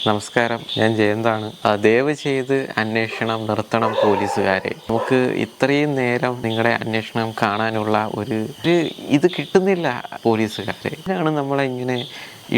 നമസ്കാരം, ഞാൻ ജയന്താണ്. ദയവ് ചെയ്ത് അന്വേഷണം നിർത്തണം പോലീസുകാരെ. നമുക്ക് ഇത്രയും നേരം നിങ്ങളുടെ അന്വേഷണം കാണാനുള്ള ഒരു ഇത് കിട്ടുന്നില്ല പോലീസുകാരെ. ഇതിനാണ് നമ്മളെ ഇങ്ങനെ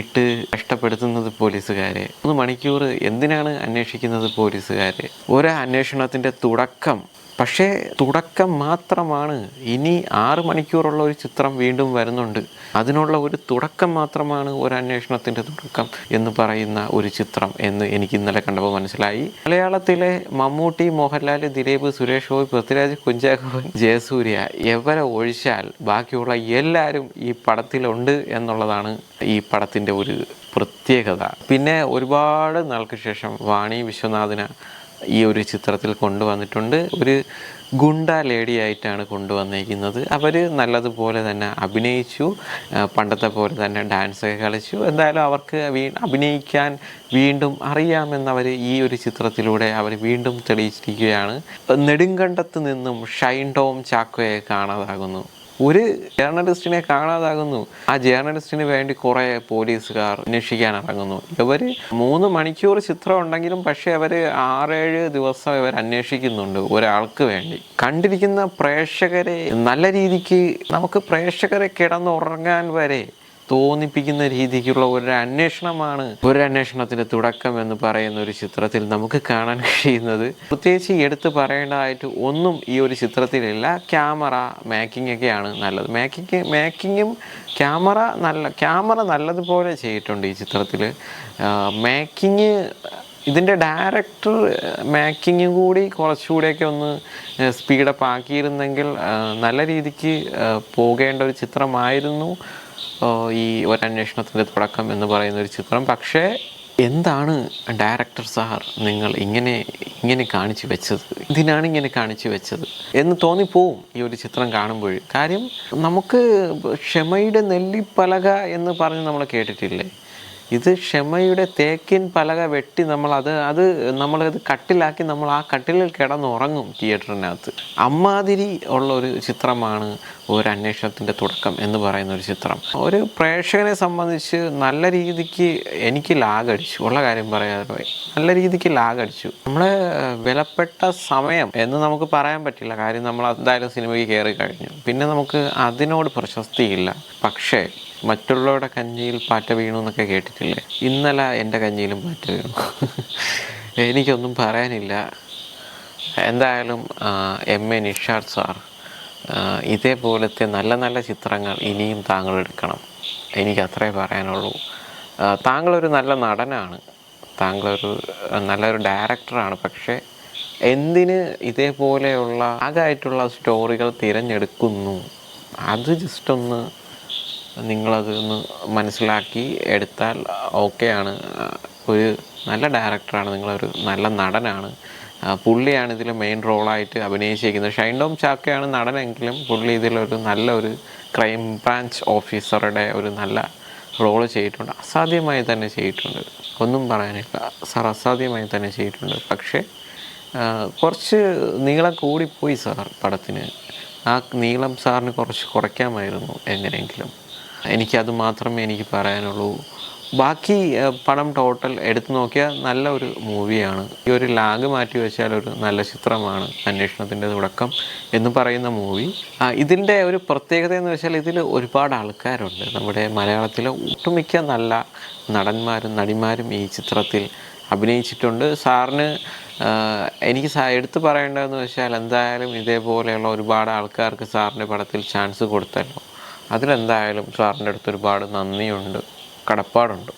ഇട്ട് കഷ്ടപ്പെടുത്തുന്നത് പോലീസുകാരെ. 3 മണിക്കൂർ എന്തിനാണ് അന്വേഷിക്കുന്നത് പോലീസുകാരെ? ഒരു അന്വേഷണത്തിൻ്റെ തുടക്കം, പക്ഷേ തുടക്കം മാത്രമാണ്. ഇനി 6 മണിക്കൂറുള്ള ഒരു ചിത്രം വീണ്ടും വരുന്നുണ്ട്. അതിനുള്ള ഒരു തുടക്കം മാത്രമാണ് ഒരു അന്വേഷണത്തിൻ്റെ തുടക്കം എന്ന് പറയുന്ന ഒരു ചിത്രം എന്ന് എനിക്ക് ഇന്നലെ കണ്ടപ്പോൾ മനസ്സിലായി. മലയാളത്തിലെ മമ്മൂട്ടി, മോഹൻലാൽ, ദിലീപ്, സുരേഷ് ഗോപി, പൃഥ്വിരാജ്, കുഞ്ചാക്കോൻ, ജയസൂര്യ ഇവരെ ഒഴിച്ചാൽ ബാക്കിയുള്ള എല്ലാവരും ഈ പടത്തിലുണ്ട് എന്നുള്ളതാണ് ഈ പടത്തിൻ്റെ ഒരു പ്രത്യേകത. പിന്നെ ഒരുപാട് നാൾക്ക് ശേഷം വാണി വിശ്വനാഥിനെ ഈ ഒരു ചിത്രത്തിൽ കൊണ്ടുവന്നിട്ടുണ്ട്. ഒരു ഗുണ്ട ലേഡി ആയിട്ടാണ് കൊണ്ടുവന്നിരിക്കുന്നത്. അവർ നല്ലതുപോലെ തന്നെ അഭിനയിച്ചു, പണ്ടത്തെ പോലെ തന്നെ ഡാൻസൊക്കെ കളിച്ചു. എന്തായാലും അവർക്ക് അഭിനയിക്കാൻ വീണ്ടും അറിയാമെന്നവർ ഈ ഒരു ചിത്രത്തിലൂടെ അവർ വീണ്ടും തെളിയിച്ചിരിക്കുകയാണ്. നെടുങ്കണ്ടത്ത് നിന്നും ഷൈൻ ടോം ചാക്കോയെ കാണാതാകുന്നു. ഒരു ജേർണലിസ്റ്റിനെ കാണാതാകുന്നു. ആ ജേർണലിസ്റ്റിന് വേണ്ടി കുറേ പോലീസുകാർ അന്വേഷിക്കാൻ ഇറങ്ങുന്നു. ഇവർ 3 മണിക്കൂർ ചിത്രം ഉണ്ടെങ്കിലും പക്ഷേ അവർ 6-7 ദിവസം ഇവർ അന്വേഷിക്കുന്നുണ്ട് ഒരാൾക്ക് വേണ്ടി. കണ്ടിരിക്കുന്ന പ്രേക്ഷകരെ നല്ല രീതിക്ക്, നമുക്ക് പ്രേക്ഷകരെ കിടന്നുറങ്ങാൻ വരെ തോന്നിപ്പിക്കുന്ന രീതിക്കുള്ള ഒരു അന്വേഷണമാണ് ഒരു അന്വേഷണത്തിൻ്റെ തുടക്കം എന്ന് പറയുന്ന ഒരു ചിത്രത്തിൽ നമുക്ക് കാണാൻ കഴിയുന്നത്. പ്രത്യേകിച്ച് എടുത്ത് പറയേണ്ടതായിട്ട് ഒന്നും ഈ ഒരു ചിത്രത്തിലില്ല. ക്യാമറ മേക്കിംഗ് ഒക്കെയാണ് നല്ലത്. മേക്കിങ്ങും ക്യാമറ നല്ലതുപോലെ ചെയ്തിട്ടുണ്ട് ഈ ചിത്രത്തിൽ. മേക്കിങ്, ഇതിൻ്റെ ഡയറക്ടർ മേക്കിങ് കൂടി കുറച്ചുകൂടെയൊക്കെ ഒന്ന് സ്പീഡപ്പ് ആക്കിയിരുന്നെങ്കിൽ നല്ല രീതിക്ക് പോകേണ്ട ഒരു ചിത്രമായിരുന്നു ഈ ഒരു അന്വേഷണത്തിൻ്റെ തുടക്കം എന്ന് പറയുന്ന ഒരു ചിത്രം. പക്ഷേ എന്താണ് ഡയറക്ടർ സാർ നിങ്ങൾ ഇങ്ങനെ കാണിച്ചു വെച്ചത്, ഇതിനാണ് ഇങ്ങനെ കാണിച്ചു വെച്ചത് എന്ന് തോന്നിപ്പോവും ഈ ഒരു ചിത്രം കാണുമ്പോൾ. കാര്യം നമുക്ക് ക്ഷമയുടെ നെല്ലിപ്പലക എന്ന് പറഞ്ഞ് നമ്മൾ കേട്ടിട്ടില്ലേ? ഇത് ക്ഷമയുടെ തേക്കിൻ പലക വെട്ടി നമ്മളത് കട്ടിലാക്കി നമ്മൾ ആ കട്ടിലിൽ കിടന്നുറങ്ങും തിയേറ്ററിനകത്ത്. അമ്മാതിരി ഉള്ള ഒരു ചിത്രമാണ് ഒരു അന്വേഷണത്തിൻ്റെ തുടക്കം എന്ന് പറയുന്ന ഒരു ചിത്രം. ഒരു പ്രേക്ഷകനെ സംബന്ധിച്ച് നല്ല രീതിക്ക് എനിക്ക് ലാഗടിച്ചു. ഉള്ള കാര്യം പറയാതെ നല്ല രീതിക്ക് ലാഗടിച്ചു. നമ്മളെ വിലപ്പെട്ട സമയം എന്ന് നമുക്ക് പറയാൻ പറ്റില്ല. കാര്യം നമ്മൾ എന്തായാലും സിനിമയ്ക്ക് കയറി കഴിഞ്ഞു. പിന്നെ നമുക്ക് അതിനോട് പ്രശസ്തിയില്ല. പക്ഷേ മറ്റുള്ളവരുടെ കഞ്ഞിയിൽ പാറ്റ വീണു എന്നൊക്കെ കേട്ടിട്ടില്ലേ? ഇന്നലെ എൻ്റെ കഞ്ഞിയിലും പാറ്റ വീണു. എനിക്കൊന്നും പറയാനില്ല. എന്തായാലും MA നിഷാദ് സാർ, ഇതേപോലത്തെ നല്ല നല്ല ചിത്രങ്ങൾ ഇനിയും താങ്കൾ എടുക്കണം. എനിക്ക് അത്രേ പറയാനുള്ളൂ. താങ്കളൊരു നല്ല നടനാണ്, താങ്കളൊരു നല്ലൊരു ഡയറക്ടറാണ്. പക്ഷേ എന്തിന് ഇതേപോലെയുള്ള ആകായിട്ടുള്ള സ്റ്റോറികൾ തിരഞ്ഞെടുക്കുന്നു? അത് ജസ്റ്റ് ഒന്ന് നിങ്ങളതൊന്ന് മനസ്സിലാക്കി എടുത്താൽ ഓക്കെയാണ്. ഒരു നല്ല ഡയറക്ടറാണ്, നിങ്ങളൊരു നല്ല നടനാണ്. പുള്ളിയാണ് ഇതിൽ മെയിൻ റോളായിട്ട് അഭിനയിച്ചിരിക്കുന്നത്. ഷൈൻ ടോം ചാക്കോയാണ് നടനെങ്കിലും പുള്ളി ഇതിലൊരു നല്ലൊരു ക്രൈം ബ്രാഞ്ച് ഓഫീസറുടെ ഒരു നല്ല റോള് ചെയ്തിട്ടുണ്ട്. അസാധ്യമായി തന്നെ ചെയ്തിട്ടുണ്ട്, ഒന്നും പറയാനില്ല സാർ, അസാധ്യമായി തന്നെ ചെയ്തിട്ടുണ്ട്. പക്ഷേ കുറച്ച് നീളം കൂടിപ്പോയി സാർ പടത്തിന്. ആ നീളം സാറിന് കുറച്ച് കുറയ്ക്കാമായിരുന്നു എങ്ങനെയെങ്കിലും. എനിക്കത് മാത്രമേ എനിക്ക് പറയാനുള്ളൂ. ബാക്കി പടം ടോട്ടൽ എടുത്തു നോക്കിയാൽ നല്ല ഒരു മൂവിയാണ്. ഈ ഒരു ലാഗ് മാറ്റി വെച്ചാൽ ഒരു നല്ല ചിത്രമാണ് അന്വേഷണത്തിൻ്റെ തുടക്കം എന്ന് പറയുന്ന മൂവി. ഇതിൻ്റെ ഒരു പ്രത്യേകത എന്ന് വെച്ചാൽ ഇതിൽ ഒരുപാട് ആൾക്കാരുണ്ട്. നമ്മുടെ മലയാളത്തിലെ ഒട്ടുമിക്ക നല്ല നടന്മാരും നടിമാരും ഈ ചിത്രത്തിൽ അഭിനയിച്ചിട്ടുണ്ട്. സാറിന് എനിക്ക് എടുത്തു പറയേണ്ടതെന്ന് വെച്ചാൽ എന്തായാലും ഇതേപോലെയുള്ള ഒരുപാട് ആൾക്കാർക്ക് സാറിൻ്റെ പടത്തിൽ ചാൻസ് കൊടുത്തല്ലോ. അതിലെന്തായാലും സാറിൻ്റെ അടുത്ത് ഒരുപാട് നന്ദിയുണ്ട്, കടപ്പാടുണ്ട്.